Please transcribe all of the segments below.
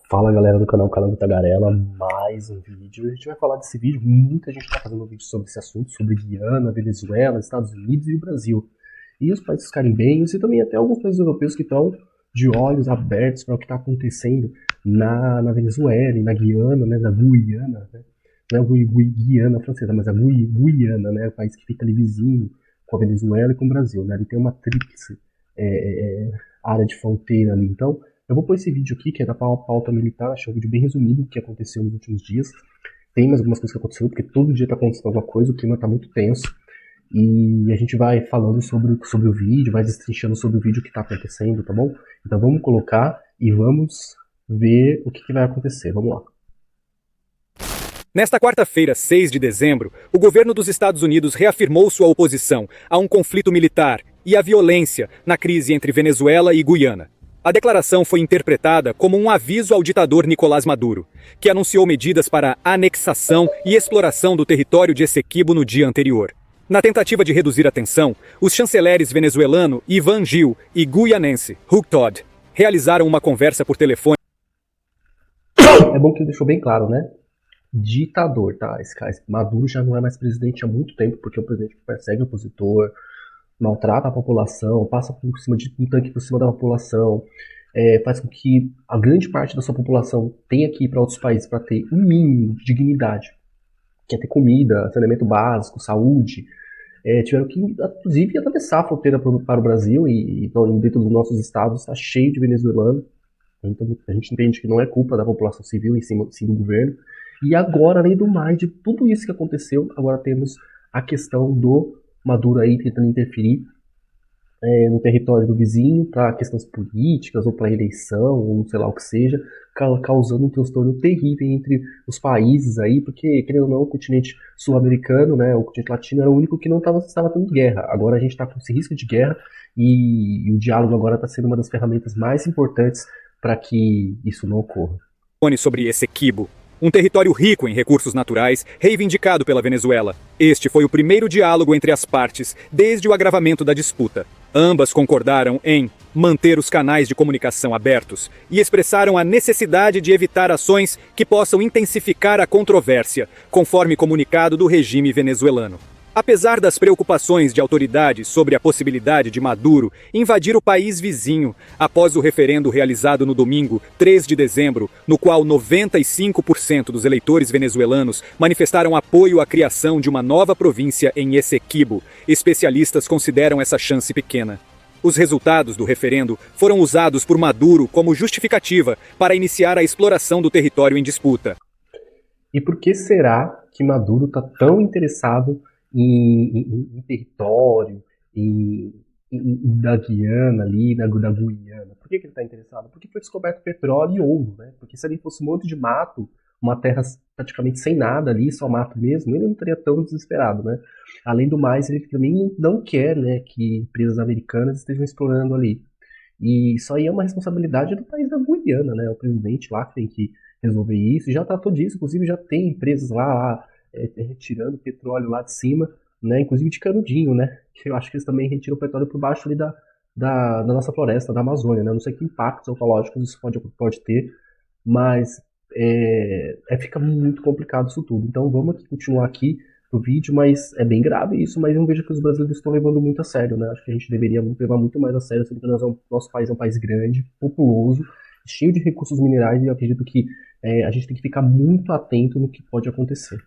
Fala galera do canal do Tagarela, mais um vídeo. A gente vai falar desse vídeo, muita gente está fazendo vídeo sobre esse assunto, sobre Guiana, Venezuela, Estados Unidos e o Brasil. E os países caribenhos e também até alguns países europeus que estão de olhos abertos para o que está acontecendo na Venezuela e na Guiana, né, na Guiana, né? Não é a Guiana francesa, mas a Guiana, né, o país que fica ali vizinho com a Venezuela e com o Brasil, né? Ele tem uma tríplice área de fronteira ali, então eu vou pôr esse vídeo aqui, que é da pauta militar, achei um vídeo bem resumido do que aconteceu nos últimos dias. Tem mais algumas coisas que aconteceram, porque todo dia tá acontecendo alguma coisa, o clima tá muito tenso. E a gente vai falando sobre o vídeo, vai destrinchando sobre o vídeo que tá acontecendo, tá bom? Então vamos colocar e vamos ver o que vai acontecer, vamos lá. Nesta quarta-feira, 6 de dezembro, o governo dos Estados Unidos reafirmou sua oposição a um conflito militar e à violência na crise entre Venezuela e Guiana. A declaração foi interpretada como um aviso ao ditador Nicolás Maduro, que anunciou medidas para a anexação e exploração do território de Essequibo no dia anterior. Na tentativa de reduzir a tensão, os chanceleres venezuelano Ivan Gil e guianense Hugo Todd realizaram uma conversa por telefone. É bom que ele deixou bem claro, né? Ditador, tá? Esse Maduro já não é mais presidente há muito tempo, porque é um presidente que persegue o opositor, maltrata a população, passa por cima de um tanque por cima da população, faz com que a grande parte da sua população tenha que ir para outros países para ter um mínimo de dignidade, que é ter comida, saneamento básico, saúde. Tiveram que, inclusive, atravessar a fronteira para o Brasil e dentro dos nossos estados está cheio de venezuelano. Então a gente entende que não é culpa da população civil, e sim do governo. E agora, além do mais, de tudo isso que aconteceu, agora temos a questão do Maduro aí tentando interferir no território do vizinho para questões políticas ou para eleição, ou sei lá o que seja, causando um transtorno terrível entre os países aí, porque, querendo ou não, o continente sul-americano, né, o continente latino era o único que não estava tendo guerra. Agora a gente está com esse risco de guerra e o diálogo agora está sendo uma das ferramentas mais importantes para que isso não ocorra. Sobre Essequibo, um território rico em recursos naturais, reivindicado pela Venezuela. Este foi o primeiro diálogo entre as partes desde o agravamento da disputa. Ambas concordaram em manter os canais de comunicação abertos e expressaram a necessidade de evitar ações que possam intensificar a controvérsia, conforme comunicado do regime venezuelano. Apesar das preocupações de autoridades sobre a possibilidade de Maduro invadir o país vizinho após o referendo realizado no domingo, 3 de dezembro, no qual 95% dos eleitores venezuelanos manifestaram apoio à criação de uma nova província em Essequibo, especialistas consideram essa chance pequena. Os resultados do referendo foram usados por Maduro como justificativa para iniciar a exploração do território em disputa. E por que será que Maduro está tão interessado em território, da Guiana ali, da Guiana? Por que ele está interessado? Porque foi descoberto petróleo e ouro, né? Porque se ali fosse um monte de mato, uma terra praticamente sem nada ali, só mato mesmo, ele não estaria tão desesperado, né? Além do mais, ele também não quer, né, que empresas americanas estejam explorando ali. E isso aí é uma responsabilidade do país da Guiana, né? O presidente lá que tem que resolver isso, já tratou disso, inclusive já tem empresas lá retirando petróleo lá de cima, né, inclusive de canudinho, né, que eu acho que eles também retiram o petróleo por baixo ali da nossa floresta, da Amazônia, né, não sei que impactos ecológicos isso pode ter, mas fica muito complicado isso tudo. Então vamos continuar aqui no vídeo, mas é bem grave isso, mas eu vejo que os brasileiros estão levando muito a sério, né, acho que a gente deveria levar muito mais a sério, sendo que nosso país é um país grande, populoso, cheio de recursos minerais, e eu acredito que a gente tem que ficar muito atento no que pode acontecer.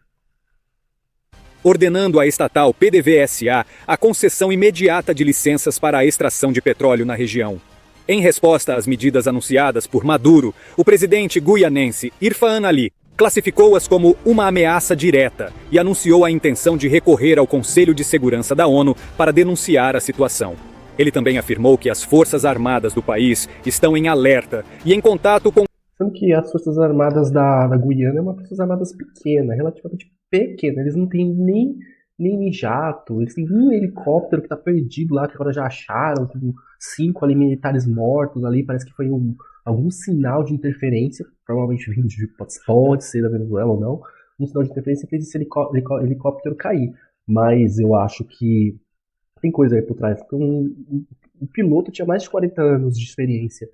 Ordenando à estatal PDVSA a concessão imediata de licenças para a extração de petróleo na região. Em resposta às medidas anunciadas por Maduro, o presidente guianense Irfaan Ali classificou-as como uma ameaça direta e anunciou a intenção de recorrer ao Conselho de Segurança da ONU para denunciar a situação. Ele também afirmou que as Forças Armadas do país estão em alerta e em contato com... Sendo que as Forças Armadas da Guiana é uma Forças Armadas pequena, relativamente pequena, eles não têm nem jato, eles têm um helicóptero que tá perdido lá, que agora já acharam, com 5 ali militares mortos ali, parece que foi algum sinal de interferência, provavelmente vindo pode ser da Venezuela ou não, um sinal de interferência que fez esse helicóptero cair, mas eu acho que tem coisa aí por trás, porque um piloto tinha mais de 40 anos de experiência,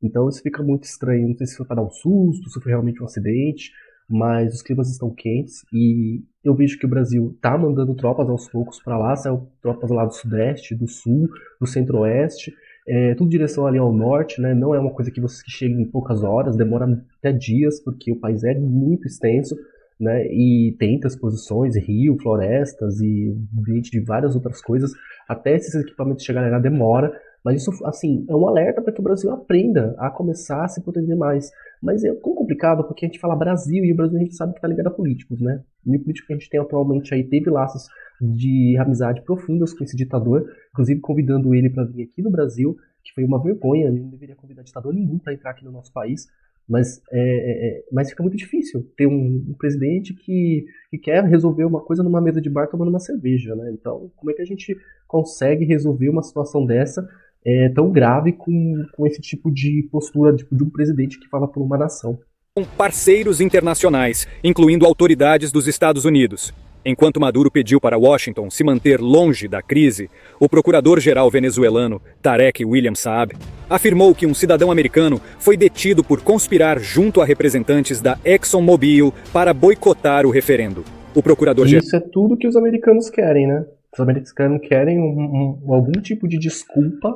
Então isso fica muito estranho, não sei se foi para dar um susto, se foi realmente um acidente, mas os climas estão quentes e eu vejo que o Brasil tá mandando tropas aos poucos para lá, saiu tropas lá do Sudeste, do Sul, do Centro-Oeste, tudo em direção ali ao Norte, né? Não é uma coisa que você que chega em poucas horas, demora até dias, porque o país é muito extenso, né? E tem transposições, rio, florestas e de várias outras coisas, até esses equipamentos chegarem lá demora. Mas isso, assim, é um alerta para que o Brasil aprenda a começar a se proteger mais. Mas é tão complicado porque a gente fala Brasil e o Brasil a gente sabe que está ligado a políticos, né? E o político que a gente tem atualmente aí teve laços de amizade profundas com esse ditador, inclusive convidando ele para vir aqui no Brasil, que foi uma vergonha, ele não deveria convidar ditador nenhum para entrar aqui no nosso país. Mas fica muito difícil ter um presidente que quer resolver uma coisa numa mesa de bar tomando uma cerveja, né? Então, como é que a gente consegue resolver uma situação dessa tão grave com esse tipo de postura de um presidente que fala por uma nação? Com parceiros internacionais, incluindo autoridades dos Estados Unidos. Enquanto Maduro pediu para Washington se manter longe da crise, o procurador-geral venezuelano, Tarek William Saab, afirmou que um cidadão americano foi detido por conspirar junto a representantes da ExxonMobil para boicotar o referendo. O procurador-geral... Isso é tudo que os americanos querem, né? Os americanos querem algum tipo de desculpa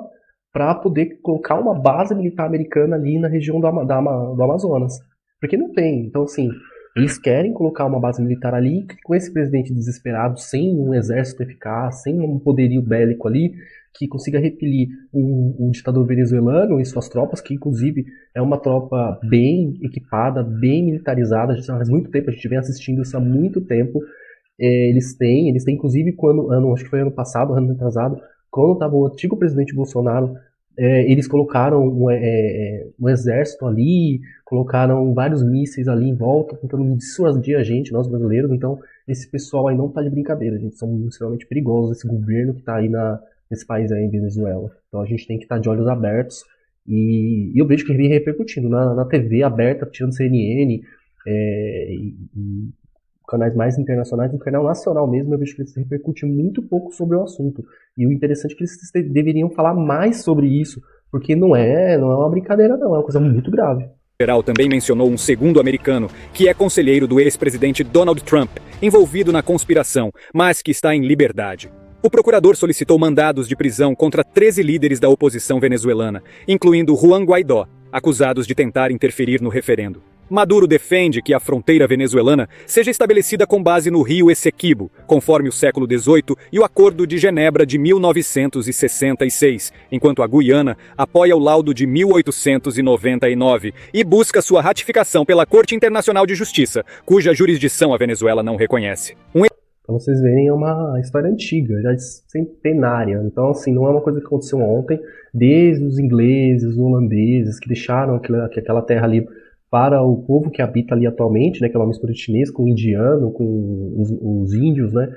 para poder colocar uma base militar americana ali na região do Amazonas. Porque não tem. Então, assim... Eles querem colocar uma base militar ali, com esse presidente desesperado, sem um exército eficaz, sem um poderio bélico ali, que consiga repelir o ditador venezuelano e suas tropas, que inclusive é uma tropa bem equipada, bem militarizada, já faz muito tempo, a gente vem assistindo isso há muito tempo. Eles têm inclusive, acho que foi ano passado, ano atrasado, quando estava o antigo presidente Bolsonaro, eles colocaram um exército ali, colocaram vários mísseis ali em volta, tentando dissuadir a gente, nós brasileiros. Então, esse pessoal aí não tá de brincadeira, gente. São extremamente perigosos, esse governo que tá aí nesse país aí, em Venezuela. Então, a gente tem que estar de olhos abertos. E eu vejo que vem repercutindo na TV aberta, tirando CNN, e canais mais internacionais, no canal nacional mesmo, eu vejo que eles repercutem muito pouco sobre o assunto. E o interessante é que eles deveriam falar mais sobre isso, porque não é uma brincadeira não, é uma coisa muito grave. O geral também mencionou um segundo americano, que é conselheiro do ex-presidente Donald Trump, envolvido na conspiração, mas que está em liberdade. O procurador solicitou mandados de prisão contra 13 líderes da oposição venezuelana, incluindo Juan Guaidó, acusados de tentar interferir no referendo. Maduro defende que a fronteira venezuelana seja estabelecida com base no rio Essequibo, conforme o século XVIII e o Acordo de Genebra de 1966, enquanto a Guiana apoia o laudo de 1899 e busca sua ratificação pela Corte Internacional de Justiça, cuja jurisdição a Venezuela não reconhece. Para vocês verem, é uma história antiga, já centenária. Então, assim, não é uma coisa que aconteceu ontem, desde os ingleses, os holandeses, que deixaram aquela terra ali para o povo que habita ali atualmente, né, que é uma mistura de chinês com indiano, com os índios, né,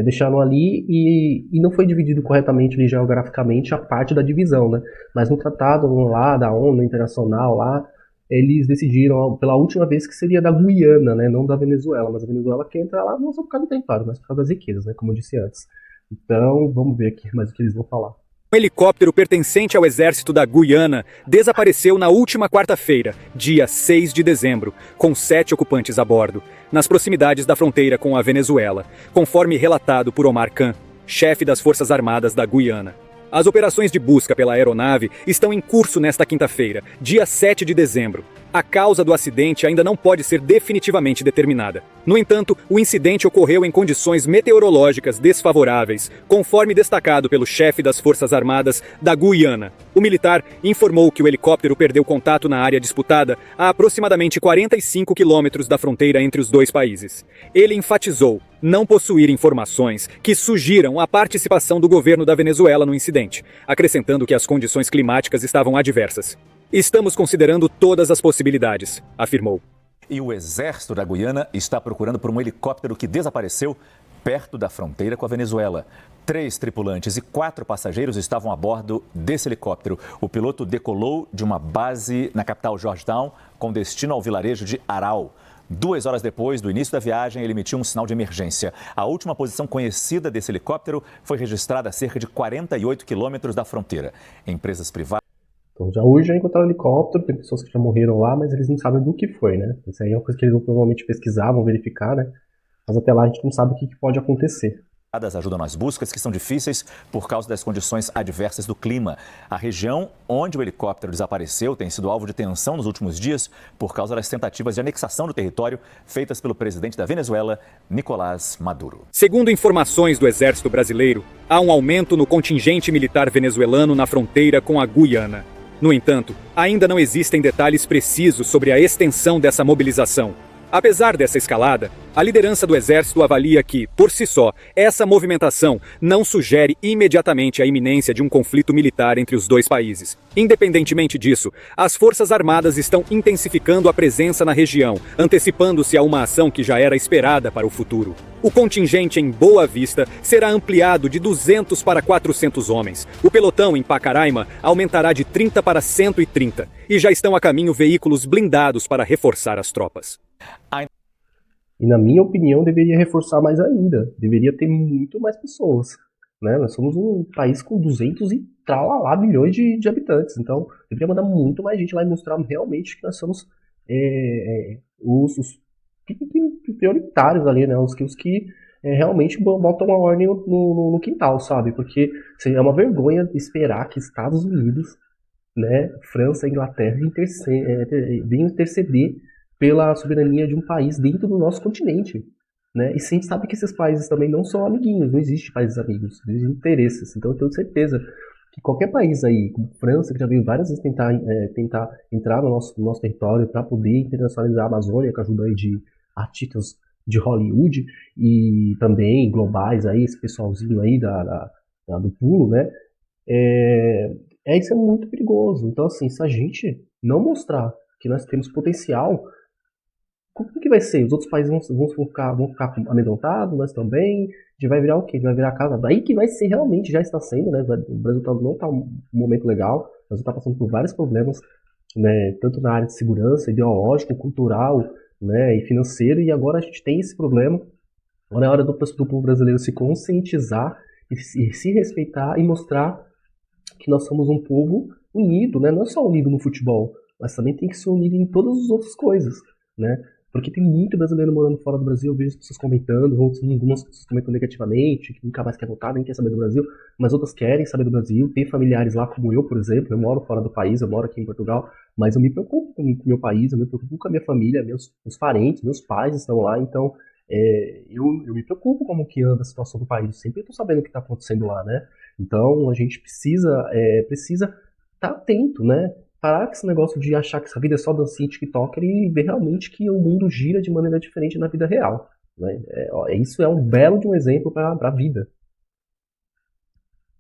deixaram ali e não foi dividido corretamente ali, geograficamente a parte da divisão, né, mas no tratado lá da ONU Internacional lá, eles decidiram pela última vez que seria da Guiana, né, não da Venezuela, mas a Venezuela quer entrar lá não só por causa do território, mas por causa das riquezas, né, como eu disse antes. Então, vamos ver aqui mais o que eles vão falar. Um helicóptero pertencente ao exército da Guiana desapareceu na última quarta-feira, dia 6 de dezembro, com 7 ocupantes a bordo, nas proximidades da fronteira com a Venezuela, conforme relatado por Omar Khan, chefe das Forças Armadas da Guiana. As operações de busca pela aeronave estão em curso nesta quinta-feira, dia 7 de dezembro. A causa do acidente ainda não pode ser definitivamente determinada. No entanto, o incidente ocorreu em condições meteorológicas desfavoráveis, conforme destacado pelo chefe das Forças Armadas da Guiana. O militar informou que o helicóptero perdeu contato na área disputada a aproximadamente 45 quilômetros da fronteira entre os dois países. Ele enfatizou não possuir informações que sugiram a participação do governo da Venezuela no incidente, acrescentando que as condições climáticas estavam adversas. Estamos considerando todas as possibilidades, afirmou. E o exército da Guiana está procurando por um helicóptero que desapareceu perto da fronteira com a Venezuela. 3 tripulantes e 4 passageiros estavam a bordo desse helicóptero. O piloto decolou de uma base na capital Georgetown com destino ao vilarejo de Aral. 2 horas depois do início da viagem, ele emitiu um sinal de emergência. A última posição conhecida desse helicóptero foi registrada a cerca de 48 quilômetros da fronteira. Empresas privadas... Então hoje já encontraram helicóptero, tem pessoas que já morreram lá, mas eles não sabem do que foi, né? Isso aí é uma coisa que eles vão provavelmente pesquisar, vão verificar, né? Mas até lá a gente não sabe o que pode acontecer. Ajudam nas buscas, que são difíceis por causa das condições adversas do clima. A região onde o helicóptero desapareceu tem sido alvo de tensão nos últimos dias por causa das tentativas de anexação do território feitas pelo presidente da Venezuela, Nicolás Maduro. Segundo informações do Exército Brasileiro, há um aumento no contingente militar venezuelano na fronteira com a Guiana. No entanto, ainda não existem detalhes precisos sobre a extensão dessa mobilização. Apesar dessa escalada, a liderança do Exército avalia que, por si só, essa movimentação não sugere imediatamente a iminência de um conflito militar entre os dois países. Independentemente disso, as Forças Armadas estão intensificando a presença na região, antecipando-se a uma ação que já era esperada para o futuro. O contingente em Boa Vista será ampliado de 200 para 400 homens. O pelotão em Pacaraima aumentará de 30 para 130 e já estão a caminho veículos blindados para reforçar as tropas. E na minha opinião deveria reforçar mais ainda, deveria ter muito mais pessoas, né? Nós somos um país com 200 e tralalá milhões de habitantes, então deveria mandar muito mais gente lá e mostrar realmente que nós somos os prioritários ali, né? Os que realmente botam uma ordem no quintal, sabe? Porque é uma vergonha esperar que Estados Unidos, né, França e Inglaterra venham interceder pela soberania de um país dentro do nosso continente, né? E a gente sabe que esses países também não são amiguinhos, não existe países amigos, existem interesses. Então eu tenho certeza que qualquer país aí, como França, que já veio várias vezes tentar entrar no nosso território para poder internacionalizar a Amazônia, com a ajuda aí de artistas de Hollywood e também globais aí, esse pessoalzinho aí do pulo, né? Isso é muito perigoso. Então assim, se a gente não mostrar que nós temos potencial, como que vai ser? Os outros países vão ficar amedrontados, nós também. A gente vai virar o quê? Vai virar a casa. Daí que vai ser realmente, já está sendo, né? O Brasil não está um momento legal. O Brasil está passando por vários problemas, né? Tanto na área de segurança, ideológico, cultural, né? E financeiro. E agora a gente tem esse problema. Agora é hora do povo brasileiro se conscientizar e se respeitar e mostrar que nós somos um povo unido, né? Não é só unido no futebol, mas também tem que ser unido em todas as outras coisas, né? Porque tem muito brasileiro morando fora do Brasil, eu vejo as pessoas comentando, algumas pessoas comentam negativamente, que nunca mais quer voltar, nem quer saber do Brasil, mas outras querem saber do Brasil, tem familiares lá como eu, por exemplo, eu moro fora do país, eu moro aqui em Portugal, mas eu me preocupo com o meu país, eu me preocupo com a minha família, meus parentes, meus pais estão lá, então eu me preocupo como que anda a situação do país, sempre estou sabendo o que está acontecendo lá, né? Então a gente precisa estar atento, né? Parar com esse negócio de achar que essa vida é só dancinha TikToker e ver realmente que o mundo gira de maneira diferente na vida real, né? Isso é um belo de um exemplo para a vida,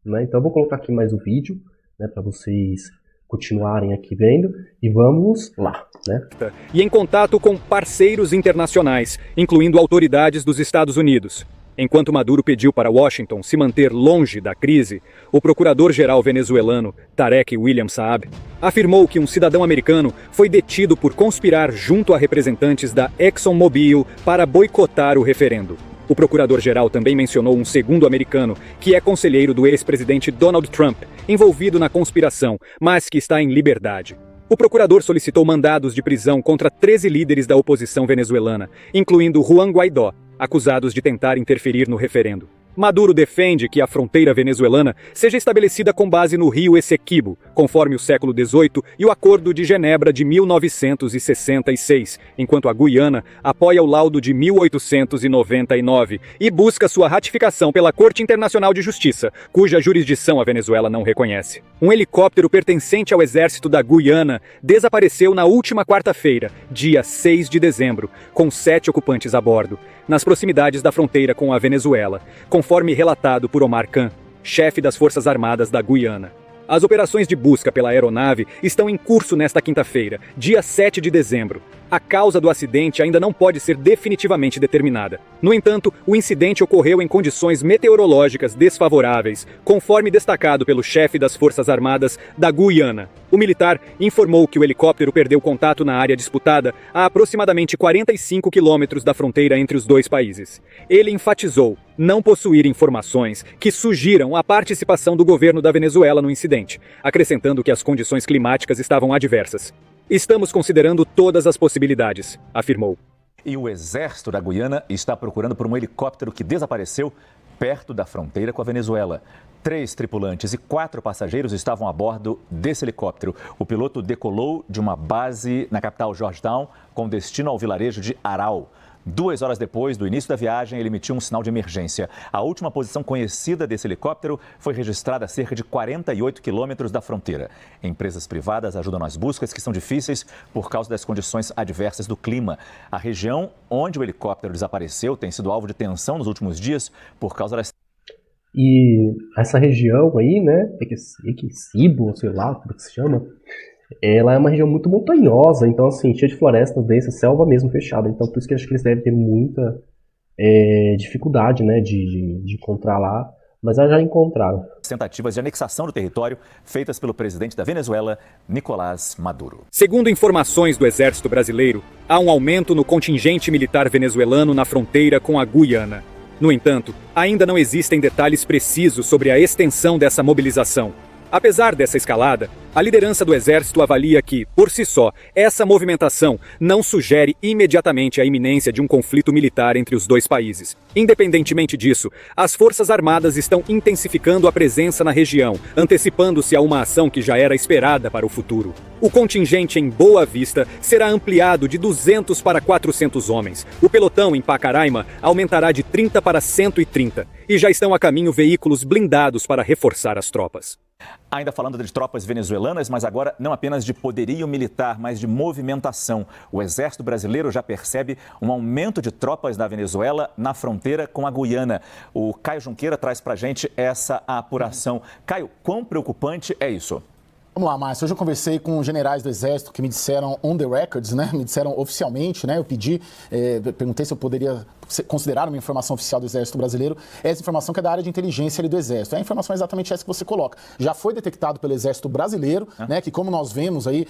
né? Então eu vou colocar aqui mais um vídeo, né, para vocês continuarem aqui vendo e vamos lá, né? E em contato com parceiros internacionais, incluindo autoridades dos Estados Unidos. Enquanto Maduro pediu para Washington se manter longe da crise, o procurador-geral venezuelano, Tarek William Saab, afirmou que um cidadão americano foi detido por conspirar junto a representantes da ExxonMobil para boicotar o referendo. O procurador-geral também mencionou um segundo americano, que é conselheiro do ex-presidente Donald Trump, envolvido na conspiração, mas que está em liberdade. O procurador solicitou mandados de prisão contra 13 líderes da oposição venezuelana, incluindo Juan Guaidó, acusados de tentar interferir no referendo. Maduro defende que a fronteira venezuelana seja estabelecida com base no rio Essequibo, conforme o século XVIII e o Acordo de Genebra de 1966, enquanto a Guiana apoia o laudo de 1899 e busca sua ratificação pela Corte Internacional de Justiça, cuja jurisdição a Venezuela não reconhece. Um helicóptero pertencente ao exército da Guiana desapareceu na última quarta-feira, dia 6 de dezembro, com 7 ocupantes a bordo, nas proximidades da fronteira com a Venezuela, conforme relatado por Omar Khan, chefe das Forças Armadas da Guiana. As operações de busca pela aeronave estão em curso nesta quinta-feira, dia 7 de dezembro. A causa do acidente ainda não pode ser definitivamente determinada. No entanto, o incidente ocorreu em condições meteorológicas desfavoráveis, conforme destacado pelo chefe das Forças Armadas da Guiana. O militar informou que o helicóptero perdeu contato na área disputada a aproximadamente 45 quilômetros da fronteira entre os dois países. Ele enfatizou não possuir informações que sugiram a participação do governo da Venezuela no incidente, acrescentando que as condições climáticas estavam adversas. Estamos considerando todas as possibilidades, afirmou. E o exército da Guiana está procurando por um helicóptero que desapareceu perto da fronteira com a Venezuela. 3 tripulantes e 4 passageiros estavam a bordo desse helicóptero. O piloto decolou de uma base na capital Georgetown com destino ao vilarejo de Aral. 2 horas depois do início da viagem, ele emitiu um sinal de emergência. A última posição conhecida desse helicóptero foi registrada a cerca de 48 quilômetros da fronteira. Empresas privadas ajudam nas buscas, que são difíceis por causa das condições adversas do clima. A região onde o helicóptero desapareceu tem sido alvo de tensão nos últimos dias por causa das... E essa região aí, né, Equisibo, sei lá como se chama, ela é uma região muito montanhosa, então assim, cheia de florestas densas, selva mesmo fechada. Então por isso que eu acho que eles devem ter muita dificuldade, né, de encontrar lá, mas já encontraram. Tentativas de anexação do território feitas pelo presidente da Venezuela, Nicolás Maduro. Segundo informações do Exército Brasileiro, há um aumento no contingente militar venezuelano na fronteira com a Guiana. No entanto, ainda não existem detalhes precisos sobre a extensão dessa mobilização. Apesar dessa escalada, a liderança do Exército avalia que, por si só, essa movimentação não sugere imediatamente a iminência de um conflito militar entre os dois países. Independentemente disso, as Forças Armadas estão intensificando a presença na região, antecipando-se a uma ação que já era esperada para o futuro. O contingente em Boa Vista será ampliado de 200 para 400 homens. O pelotão em Pacaraima aumentará de 30 para 130 e já estão a caminho veículos blindados para reforçar as tropas. Ainda falando de tropas venezuelanas, mas agora não apenas de poderio militar, mas de movimentação. O Exército Brasileiro já percebe um aumento de tropas na Venezuela na fronteira com a Guiana. O Caio Junqueira traz pra gente essa apuração. Caio, quão preocupante é isso? Vamos lá, Márcio. Hoje eu conversei com generais do Exército que me disseram on the records, né? Me disseram oficialmente, né? Eu perguntei se eu poderia considerar uma informação oficial do Exército Brasileiro. Essa informação que é da área de inteligência ali do Exército. A informação é exatamente essa que você coloca. Já foi detectado pelo Exército Brasileiro, né? Que como nós vemos aí,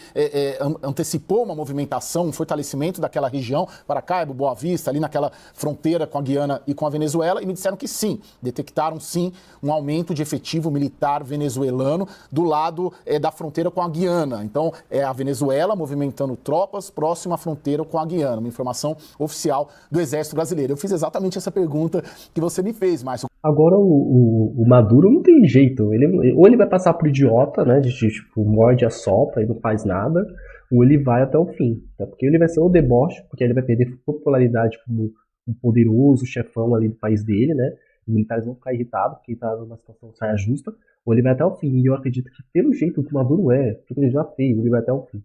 antecipou uma movimentação, um fortalecimento daquela região, Maracaibo, Boa Vista, ali naquela fronteira com a Guiana e com a Venezuela, e me disseram que sim, detectaram sim um aumento de efetivo militar venezuelano do lado da fronteira com a Guiana. Então, é a Venezuela movimentando tropas próximo à fronteira com a Guiana. Uma informação oficial do Exército Brasileiro. Eu fiz exatamente essa pergunta que você me fez, Márcio. Agora, o Maduro não tem jeito. Ou ele vai passar por idiota, né? De tipo, morde a sopa e não faz nada, ou ele vai até o fim. Tá? Porque ele vai ser o deboche, porque ele vai perder popularidade como um poderoso chefão ali do país dele, né? Os militares vão ficar irritados porque está numa situação saia justa, ou ele vai até o fim. E eu acredito que, pelo jeito que o Maduro tudo que ele já fez, ele vai até o fim.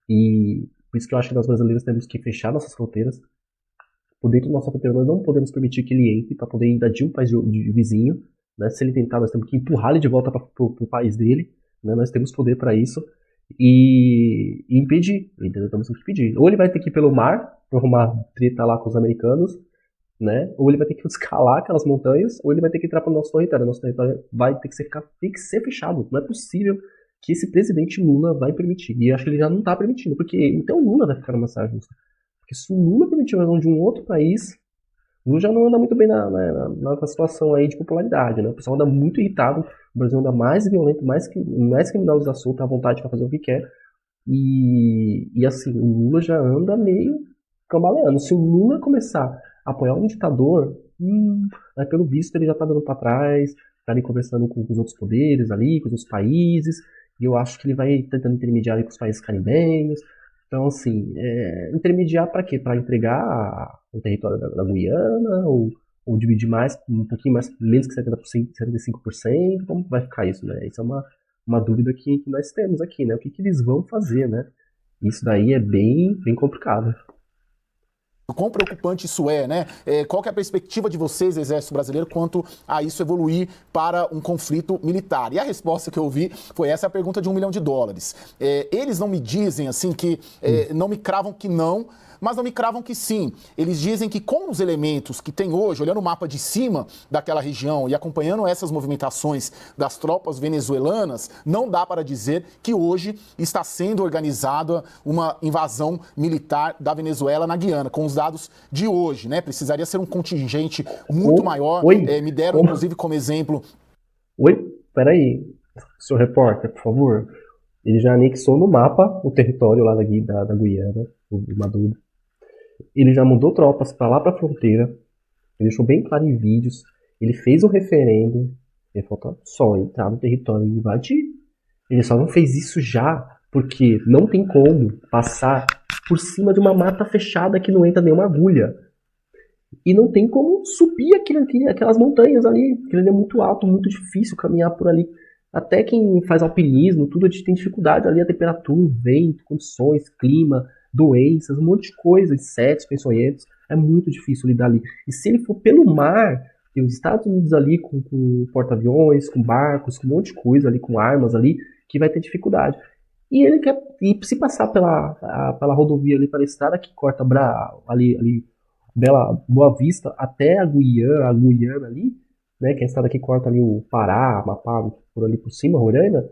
E por isso que eu acho que nós brasileiros temos que fechar nossas fronteiras. Por dentro da nossa fronteira, nós não podemos permitir que ele entre para poder invadir um país de vizinho. Né? Se ele tentar, nós temos que empurrar ele de volta para o país dele. Né? Nós temos poder para isso. E impedir. Entendeu? Nós temos que impedir. Ou ele vai ter que ir pelo mar, para arrumar treta lá com os americanos, né? Ou ele vai ter que escalar aquelas montanhas, ou ele vai ter que entrar para o nosso território. Nosso território vai ter que tem que ser fechado. Não é possível que esse presidente Lula vai permitir. E eu acho que ele já não está permitindo, porque então o Lula vai ficar numa saia justa. Porque se o Lula permitir a invasão de um outro país, o Lula já não anda muito bem na situação aí de popularidade, né? O pessoal anda muito irritado, o Brasil anda mais violento, mais criminalizar solto, à vontade para fazer o que quer. E assim, o Lula já anda meio cambaleando. Se o Lula começar a apoiar um ditador, pelo visto ele já tá dando para trás, tá ali conversando com os outros poderes ali, com os outros países, e eu acho que ele vai tentando intermediar ali com os países caribenhos. Então, assim, intermediar para quê? Para entregar o território da Guiana, ou dividir mais, um pouquinho mais, menos que 70%, 75%, como vai ficar isso, né? Isso é uma dúvida que nós temos aqui, né? O que eles vão fazer, né? Isso daí é bem complicado. Quão preocupante isso é, né? Qual que é a perspectiva de vocês, Exército Brasileiro, quanto a isso evoluir para um conflito militar? E a resposta que eu ouvi foi essa, a pergunta de $1 milhão. Eles não me dizem, assim, que não me cravam que não, mas não me cravam que sim. Eles dizem que com os elementos que tem hoje, olhando o mapa de cima daquela região e acompanhando essas movimentações das tropas venezuelanas, não dá para dizer que hoje está sendo organizada uma invasão militar da Venezuela na Guiana, com os dados de hoje, né? Precisaria ser um contingente muito maior. Me deram, inclusive, como exemplo... Oi, peraí, senhor repórter, por favor. Ele já anexou no mapa o território lá da Guiana, o Maduro. Ele já mandou tropas para lá para a fronteira. Ele deixou bem claro em vídeos. Ele fez o referendo. Ele falta só entrar no território e invadir. Ele só não fez isso já porque não tem como passar por cima de uma mata fechada que não entra nenhuma agulha. E não tem como subir aquelas montanhas ali, porque ele é muito alto, muito difícil caminhar por ali. Até quem faz alpinismo, tudo a gente tem dificuldade ali, a temperatura, o vento, condições, clima, doenças, um monte de coisa, insetos, peçonhentos, é muito difícil lidar ali. E se ele for pelo mar, tem os Estados Unidos ali com porta-aviões, com barcos, com um monte de coisa ali, com armas ali, que vai ter dificuldade. E ele quer, e se passar pela rodovia ali, pela estrada que corta ali Bela Boa Vista até a Guiana ali, né, que é a estrada que corta ali o Pará, Amapá, por ali por cima, Roraima,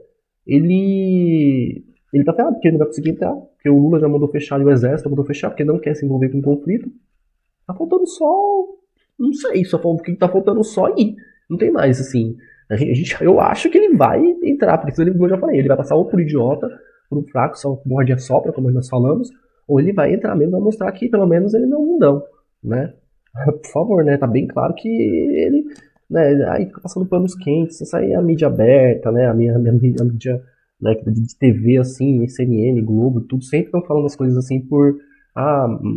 ele tá ferrado, porque ele não vai conseguir entrar, porque o Lula já mandou fechar ali, o exército mandou fechar, porque não quer se envolver com conflito. Tá faltando só, não sei, só o que tá faltando só aí, não tem mais, assim, eu acho que ele vai entrar, porque como eu já falei, ele vai passar ou por idiota, por um fraco, só morde a sopra, como nós falamos, ou ele vai entrar mesmo, vai mostrar que pelo menos ele não é um mundão, né, por favor, né, tá bem claro que ele... Né, aí fica passando panos quentes, isso aí é a mídia aberta, né, a mídia, né, de TV, assim, CNN, Globo, tudo, sempre estão falando as coisas assim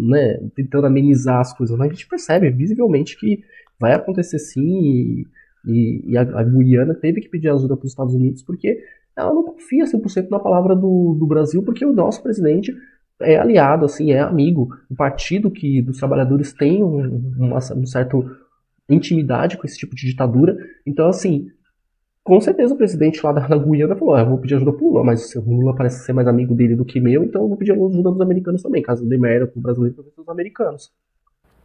né, tentando amenizar as coisas, mas a gente percebe visivelmente que vai acontecer sim, e a Guiana teve que pedir ajuda para os Estados Unidos, porque ela não confia 100% na palavra do Brasil, porque o nosso presidente é aliado, assim, é amigo, o partido dos trabalhadores tem um certo intimidade com esse tipo de ditadura. Então, assim, com certeza o presidente lá da Guiana falou, eu vou pedir ajuda pro Lula, mas o Lula parece ser mais amigo dele do que meu, então eu vou pedir ajuda dos americanos também, caso dê merda pro brasileiro, para os americanos.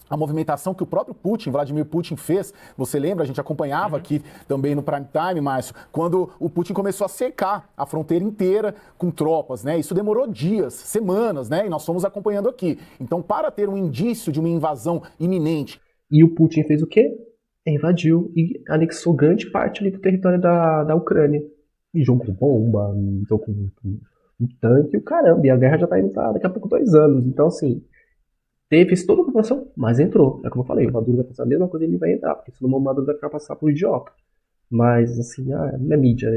A movimentação que o próprio Vladimir Putin fez, você lembra, a gente acompanhava aqui também no Prime Time, Márcio, quando o Putin começou a cercar a fronteira inteira com tropas, né? Isso demorou dias, semanas, né? E nós fomos acompanhando aqui. Então, para ter um indício de uma invasão iminente... E o Putin fez o quê? Invadiu e anexou grande parte ali do território da Ucrânia. E jogou bomba, jogou um tanque, o caramba. E a guerra já tá indo pra daqui a pouco 2 anos. Então, assim, teve toda a população, mas entrou. É como eu falei, o Maduro vai passar a mesma coisa, ele vai entrar, porque senão o Maduro vai ficar passar por idiota. Mas, assim, é mídia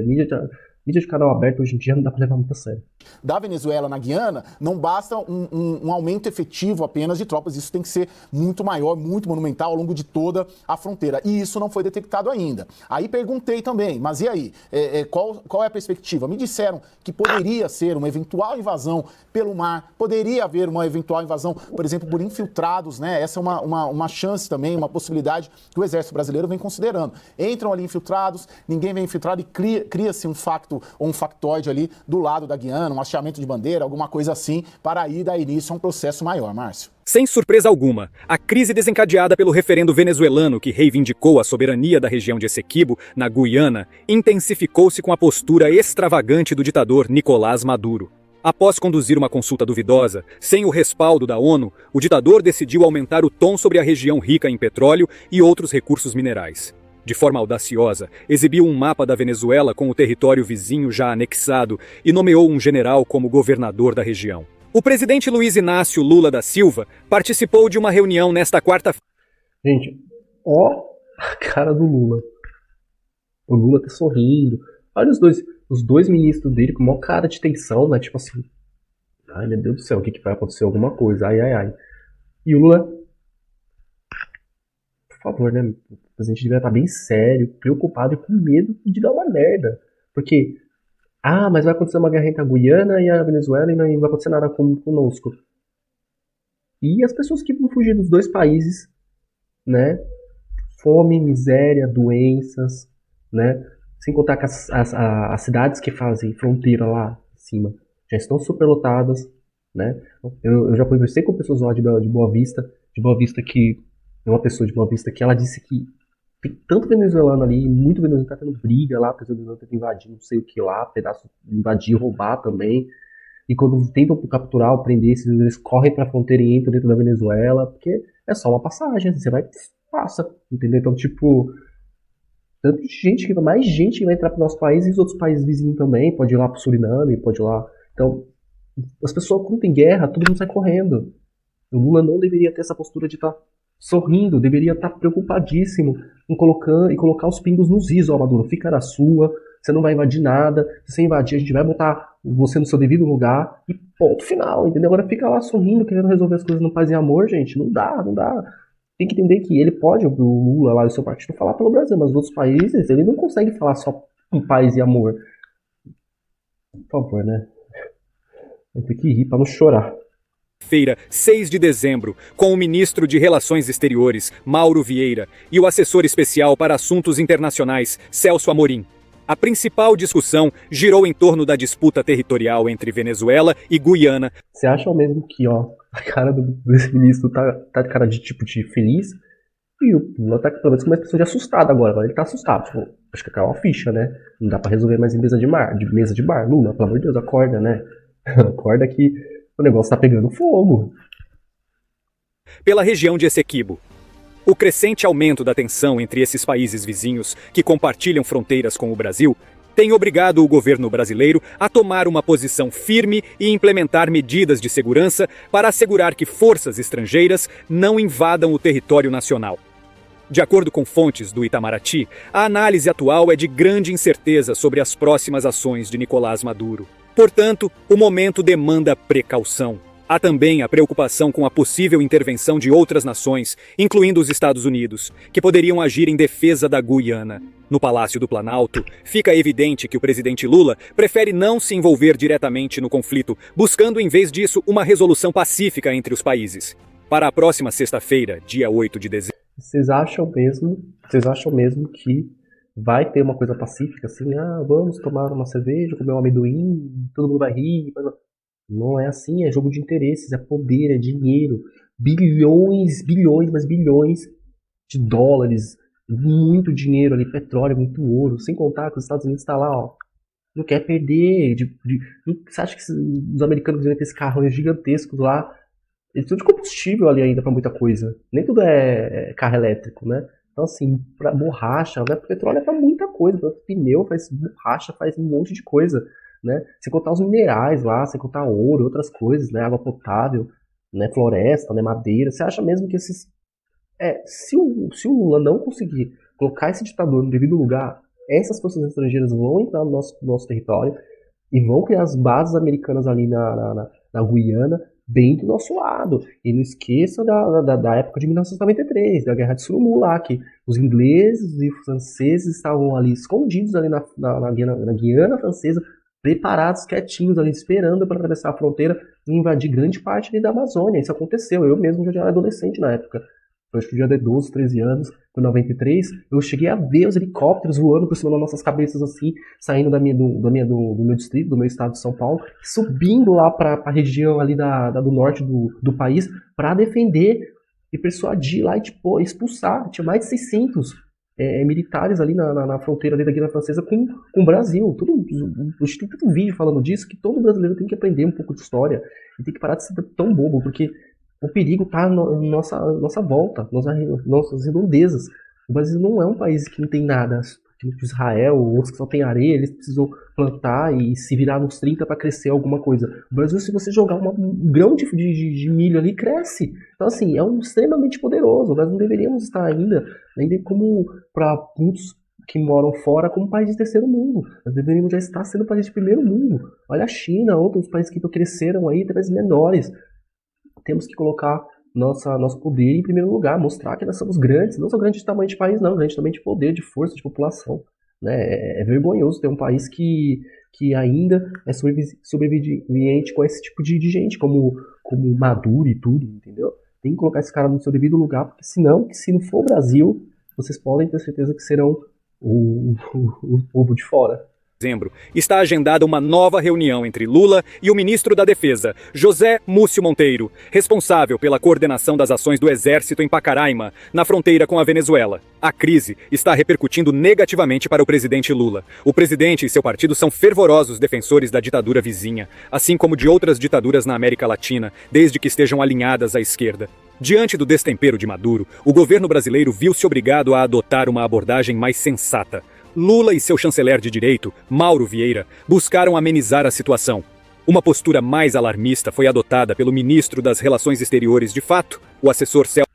de canal aberto hoje em dia não dá pra levar muito a sério. Da Venezuela na Guiana, não basta um aumento efetivo apenas de tropas, isso tem que ser muito maior, muito monumental ao longo de toda a fronteira. E isso não foi detectado ainda. Aí perguntei também, mas e aí? Qual é a perspectiva? Me disseram que poderia ser uma eventual invasão pelo mar, poderia haver uma eventual invasão, por exemplo, por infiltrados, né? Essa é uma chance também, uma possibilidade que o Exército Brasileiro vem considerando. Entram ali infiltrados, ninguém vem infiltrado e cria-se um factoide ali do lado da Guiana, um hasteamento de bandeira, alguma coisa assim, para aí dar início a um processo maior, Márcio. Sem surpresa alguma, a crise desencadeada pelo referendo venezuelano que reivindicou a soberania da região de Essequibo, na Guiana, intensificou-se com a postura extravagante do ditador Nicolás Maduro. Após conduzir uma consulta duvidosa, sem o respaldo da ONU, o ditador decidiu aumentar o tom sobre a região rica em petróleo e outros recursos minerais. De forma audaciosa, exibiu um mapa da Venezuela com o território vizinho já anexado e nomeou um general como governador da região. O presidente Luiz Inácio Lula da Silva participou de uma reunião nesta quarta-feira. Gente, ó a cara do Lula. O Lula tá sorrindo. Olha os dois ministros dele com uma cara de tensão, né? Tipo assim, ai meu Deus do céu, o que vai acontecer? Alguma coisa, ai. E o Lula, por favor, né? O presidente devia estar bem sério, preocupado e com medo de dar uma merda. Porque, mas vai acontecer uma guerra entre a Guiana e a Venezuela e não vai acontecer nada conosco. E as pessoas que vão fugir dos dois países, né? Fome, miséria, doenças, né? Sem contar que as cidades que fazem fronteira lá em cima já estão superlotadas, né? Eu já conversei com pessoas lá de Boa Vista, que uma pessoa de Boa Vista que ela disse que tem tanto venezuelano ali, muito venezuelano tá tendo briga lá, pessoas venezuelanas tentam invadir não sei o que lá, pedaço invadir, roubar também. E quando tentam capturar ou prender esses, eles correm pra fronteira e entram dentro da Venezuela, porque é só uma passagem, você vai, passa, entendeu? Então, tipo, tanto de gente que mais gente que vai entrar pro nosso país e os outros países vizinhos também, pode ir lá pro Suriname, pode ir lá. Então, as pessoas, quando tem guerra, todo mundo sai correndo. O Lula não deveria ter essa postura de estar sorrindo, deveria estar preocupadíssimo em colocar os pingos nos is, ó, Maduro, fica na sua, você não vai invadir nada, se você invadir a gente vai botar você no seu devido lugar e ponto final, entendeu? Agora fica lá sorrindo, querendo resolver as coisas no paz e amor, gente, não dá. Tem que entender que ele pode, o Lula lá do seu partido, falar pelo Brasil, mas nos outros países ele não consegue falar só em paz e amor. Por favor, né? Vai ter que rir pra não chorar. Feira, 6 de dezembro, com o ministro de Relações Exteriores, Mauro Vieira, e o assessor especial para assuntos internacionais, Celso Amorim. A principal discussão girou em torno da disputa territorial entre Venezuela e Guiana. Você acha mesmo que, ó, a cara desse ministro tá de cara de tipo de feliz? E o Lula tá pelo menos com uma expressão de assustado agora ele tá assustado. Tipo, acho que caiu uma ficha, né? Não dá pra resolver mais em mesa de bar. Lula, pelo amor de Deus, acorda, né? Acorda que o negócio tá pegando fogo. Pela região de Essequibo. O crescente aumento da tensão entre esses países vizinhos, que compartilham fronteiras com o Brasil, tem obrigado o governo brasileiro a tomar uma posição firme e implementar medidas de segurança para assegurar que forças estrangeiras não invadam o território nacional. De acordo com fontes do Itamaraty, a análise atual é de grande incerteza sobre as próximas ações de Nicolás Maduro. Portanto, o momento demanda precaução. Há também a preocupação com a possível intervenção de outras nações, incluindo os Estados Unidos, que poderiam agir em defesa da Guiana. No Palácio do Planalto, fica evidente que o presidente Lula prefere não se envolver diretamente no conflito, buscando em vez disso uma resolução pacífica entre os países. Para a próxima sexta-feira, dia 8 de dezembro... Vocês acham mesmo que vai ter uma coisa pacífica, assim, vamos tomar uma cerveja, comer um amendoim, todo mundo vai rir... Não é assim, é jogo de interesses, é poder, é dinheiro. Bilhões de dólares, muito dinheiro ali, petróleo, muito ouro. Sem contar que os Estados Unidos está lá, ó, não quer perder. Você acha que os americanos devem ter esses carros gigantescos lá? Eles precisam de combustível ali ainda para muita coisa. Nem tudo é carro elétrico, né? Então, assim, para borracha, né? Petróleo é para muita coisa. Pra pneu faz borracha, faz um monte de coisa. Né? Sem contar os minerais lá, sem contar ouro, outras coisas, né? Água potável, né? Floresta, né? Madeira. Você acha mesmo que esses... se o Lula não conseguir colocar esse ditador no devido lugar, essas forças estrangeiras vão entrar no nosso território e vão criar as bases americanas ali na Guiana, bem do nosso lado. E não esqueça da época de 1993, da Guerra de Surumu lá, que os ingleses e os franceses estavam ali escondidos ali na Guiana Francesa, preparados, quietinhos ali, esperando para atravessar a fronteira e invadir grande parte ali da Amazônia. Isso aconteceu. Eu mesmo já era adolescente na época. Eu acho que já de 12, 13 anos, em 93, eu cheguei a ver os helicópteros voando por cima das nossas cabeças, assim, saindo do meu distrito, do meu estado de São Paulo, subindo lá para a região ali do norte do país, para defender e persuadir lá e, tipo, expulsar. Tinha mais de 600 militares ali na fronteira ali da Guiana Francesa com o Brasil. Tem tanto vídeo falando disso que todo brasileiro tem que aprender um pouco de história e tem que parar de ser tão bobo, porque o perigo está na nossa volta, nossas redondezas. O Brasil não é um país que não tem nada, tipo Israel, outros que só tem areia, eles precisam plantar e se virar nos 30 para crescer alguma coisa. O Brasil, se você jogar um grão de milho ali, cresce. Então, assim, é extremamente poderoso. Nós não deveríamos estar ainda como para muitos que moram fora, como país de terceiro mundo. Nós deveríamos já estar sendo país de primeiro mundo. Olha a China, outros países que cresceram aí, talvez menores. Temos que colocar nosso poder em primeiro lugar, mostrar que nós somos grandes, não só grandes de tamanho de país, não, grandes também de poder, de força, de população. Né? É vergonhoso ter um país que ainda é sobrevivente com esse tipo de gente, como como Maduro e tudo, entendeu? Tem que colocar esse cara no seu devido lugar, porque senão, que se não for o Brasil, vocês podem ter certeza que serão o povo de fora. Dezembro, está agendada uma nova reunião entre Lula e o ministro da Defesa, José Múcio Monteiro, responsável pela coordenação das ações do Exército em Pacaraima, na fronteira com a Venezuela. A crise está repercutindo negativamente para o presidente Lula. O presidente e seu partido são fervorosos defensores da ditadura vizinha, assim como de outras ditaduras na América Latina, desde que estejam alinhadas à esquerda. Diante do destempero de Maduro, o governo brasileiro viu-se obrigado a adotar uma abordagem mais sensata. Lula e seu chanceler de direito, Mauro Vieira, buscaram amenizar a situação. Uma postura mais alarmista foi adotada pelo ministro das Relações Exteriores de fato, o assessor Celso.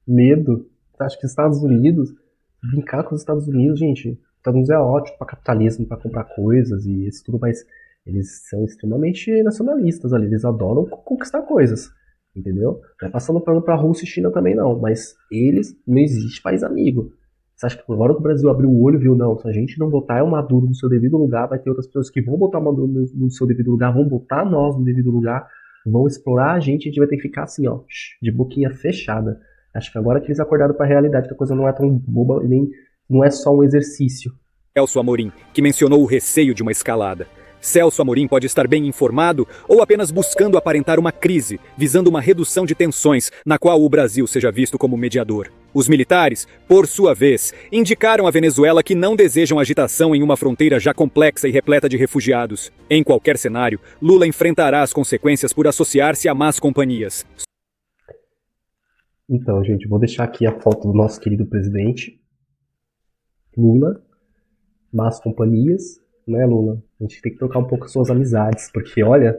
Medo? Acho que os Estados Unidos, brincar com os Estados Unidos, gente, os Estados Unidos é ótimo para capitalismo, para comprar coisas e isso tudo, mas eles são extremamente nacionalistas ali, eles adoram conquistar coisas, entendeu? Não é passando pano para Rússia e China também não, mas eles, não existe país amigo. Você acha que agora que o Brasil abriu o olho e viu, não, se a gente não botar o Maduro no seu devido lugar, vai ter outras pessoas que vão botar o Maduro no seu devido lugar, vão botar nós no devido lugar, vão explorar a gente vai ter que ficar assim, ó, de boquinha fechada. Acho que agora que eles acordaram para a realidade, que a coisa não é tão boba e nem não é só um exercício. Celso Amorim, que mencionou o receio de uma escalada. Celso Amorim pode estar bem informado ou apenas buscando aparentar uma crise, visando uma redução de tensões, na qual o Brasil seja visto como mediador. Os militares, por sua vez, indicaram à Venezuela que não desejam agitação em uma fronteira já complexa e repleta de refugiados. Em qualquer cenário, Lula enfrentará as consequências por associar-se a más companhias. Então, gente, vou deixar aqui a foto do nosso querido presidente Lula, más companhias, né, Lula? A gente tem que trocar um pouco as suas amizades, porque, olha,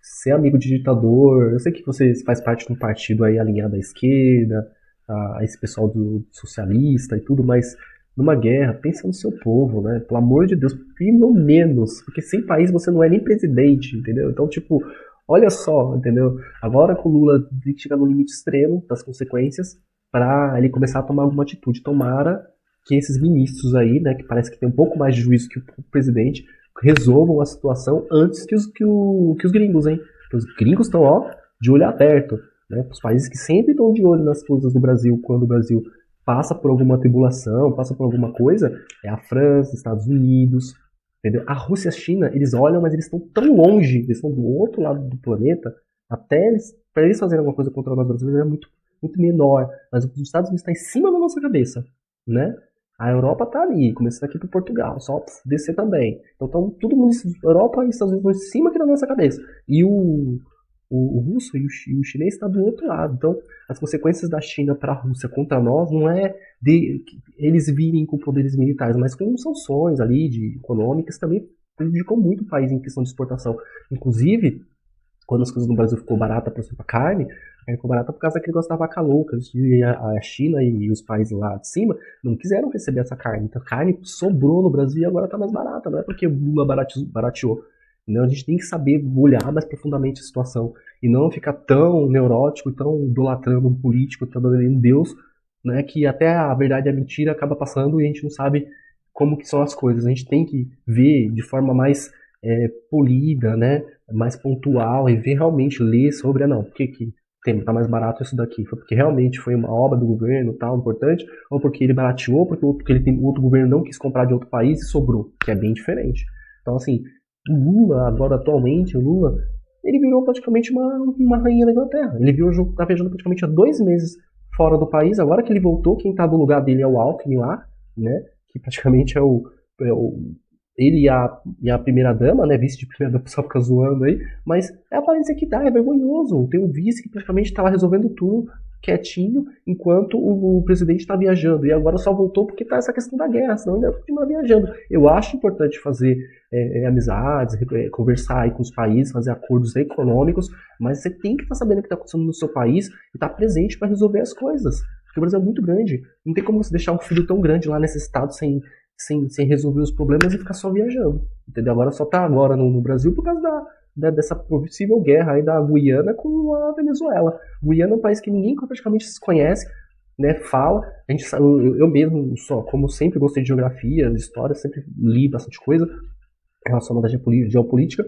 ser amigo de ditador, eu sei que você faz parte de um partido aí alinhado à esquerda, a esse pessoal do socialista e tudo, mas numa guerra, pensa no seu povo, né? Pelo amor de Deus, pelo menos, porque sem país você não é nem presidente, entendeu? Então, tipo, olha só, entendeu? Agora com o Lula tem que chegar no limite extremo das consequências para ele começar a tomar alguma atitude. Tomara que esses ministros aí, né, que parece que tem um pouco mais de juízo que o presidente, resolvam a situação antes que os gringos, hein? Porque os gringos estão, ó, de olho aberto, né? Os países que sempre estão de olho nas coisas do Brasil, quando o Brasil passa por alguma tribulação, passa por alguma coisa, é a França, Estados Unidos, entendeu? A Rússia e a China, eles olham, mas eles estão tão longe, eles estão do outro lado do planeta, até para eles fazerem alguma coisa contra nós brasileiros é muito, muito menor. Mas os Estados Unidos estão em cima da nossa cabeça, né? A Europa tá ali, começando aqui por Portugal, só descer também. Então todo mundo, Europa e Estados Unidos estão em cima aqui da nossa cabeça. E o russo e o chinês está do outro lado. Então as consequências da China para a Rússia contra nós não é de eles virem com poderes militares, mas com sanções ali econômicas também prejudicam muito o país em questão de exportação. Inclusive, quando as coisas no Brasil ficou barata, por exemplo, a carne ficou barata por causa daquele negócio da vaca louca. E a China e os países lá de cima não quiseram receber essa carne. Então a carne sobrou no Brasil e agora está mais barata. Não é porque o Lula barateou. Não, a gente tem que saber olhar mais profundamente a situação e não ficar tão neurótico, tão idolatrando um político, tão adorando Deus, né, que até a verdade e a mentira acaba passando e a gente não sabe como que são as coisas. A gente tem que ver de forma mais polida, né, mais pontual e ver realmente, ler sobre, não, por que tá mais barato isso daqui? Foi porque realmente foi uma obra do governo tal, importante, ou porque ele barateou, porque ele tem outro governo não quis comprar de outro país e sobrou, que é bem diferente. Então, assim, o Lula, agora atualmente, ele virou praticamente uma rainha da Inglaterra. Ele tá viajando praticamente há 2 meses fora do país. Agora que ele voltou, quem tá do lugar dele é o Alckmin lá, né? Que praticamente ele e a primeira-dama, né? Vice de primeira-dama, o pessoal fica zoando aí. Mas é a aparência que dá, é vergonhoso. Tem um vice que praticamente tá lá resolvendo tudo, quietinho, enquanto o presidente está viajando. E agora só voltou porque tá essa questão da guerra, senão ele ia continuar viajando. Eu acho importante fazer amizades, conversar aí com os países, fazer acordos econômicos, mas você tem que estar sabendo o que está acontecendo no seu país e estar presente para resolver as coisas. Porque o Brasil é muito grande. Não tem como você deixar um filho tão grande lá necessitado sem resolver os problemas e ficar só viajando. Entendeu? Agora só tá agora no Brasil por causa dessa possível guerra aí da Guiana com a Venezuela. Guiana é um país que ninguém praticamente se conhece, né? Fala. A gente sabe, eu mesmo, como sempre gostei de geografia, de história, sempre li bastante coisa relacionada à geopolítica.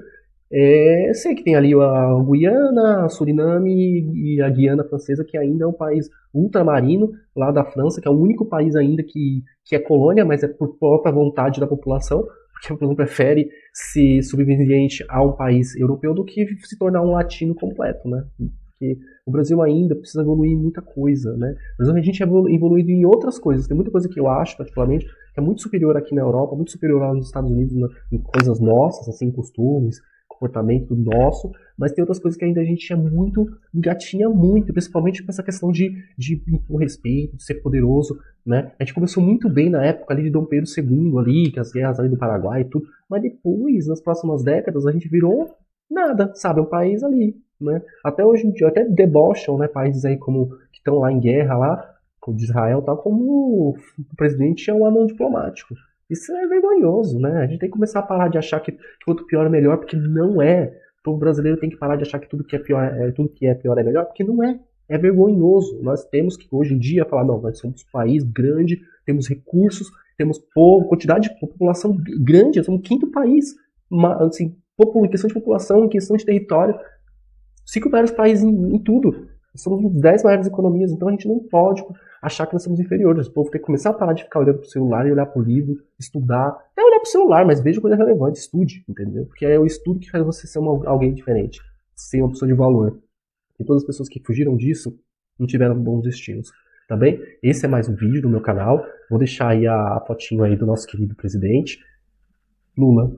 Sei que tem ali a Guiana, a Suriname e a Guiana Francesa, que ainda é um país ultramarino lá da França, que é o único país ainda que é colônia, mas é por própria vontade da população, porque a população prefere ser subserviente a um país europeu do que se tornar um latino completo, né? Porque o Brasil ainda precisa evoluir em muita coisa, né? Mas a gente é evoluído em outras coisas. Tem muita coisa que eu acho, particularmente, que é muito superior aqui na Europa, muito superior lá nos Estados Unidos, em coisas nossas, assim, costumes, comportamento nosso, mas tem outras coisas que ainda a gente engatinha muito, principalmente com essa questão de impor respeito, de ser poderoso, né? A gente começou muito bem na época ali de Dom Pedro II ali, que as guerras ali do Paraguai e tudo, mas depois, nas próximas décadas, a gente virou nada, sabe? Um país ali, né? Até hoje em dia, até debocham, né? Países aí como que estão lá em guerra lá, como de Israel, tal, como o presidente é um anão diplomático. Isso é vergonhoso, né? A gente tem que começar a parar de achar que quanto pior é melhor, porque não é. O povo brasileiro tem que parar de achar que tudo que é pior é melhor, porque não é. É vergonhoso. Nós temos que, hoje em dia, falar, não, nós somos um país grande, temos recursos, temos povo, quantidade de população grande, somos o quinto país, assim, em questão de população, em questão de território, 5 maiores países em tudo. Somos os 10 maiores economias, então a gente não pode achar que nós somos inferiores. O povo tem que começar a parar de ficar olhando pro celular e olhar pro livro, estudar. É olhar pro celular, mas veja coisa relevante, estude, entendeu? Porque é o estudo que faz você ser alguém diferente, ser uma pessoa de valor. E todas as pessoas que fugiram disso não tiveram bons destinos, tá bem? Esse é mais um vídeo do meu canal. Vou deixar aí a fotinho aí do nosso querido presidente. Lula,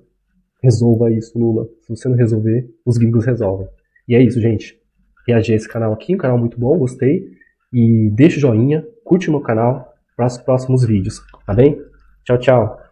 resolva isso, Lula. Se você não resolver, os gringos resolvem. E é isso, gente. Reagir a esse canal aqui, um canal muito bom, gostei. E deixa o joinha, curte o meu canal para os próximos vídeos, tá bem? Tchau, tchau.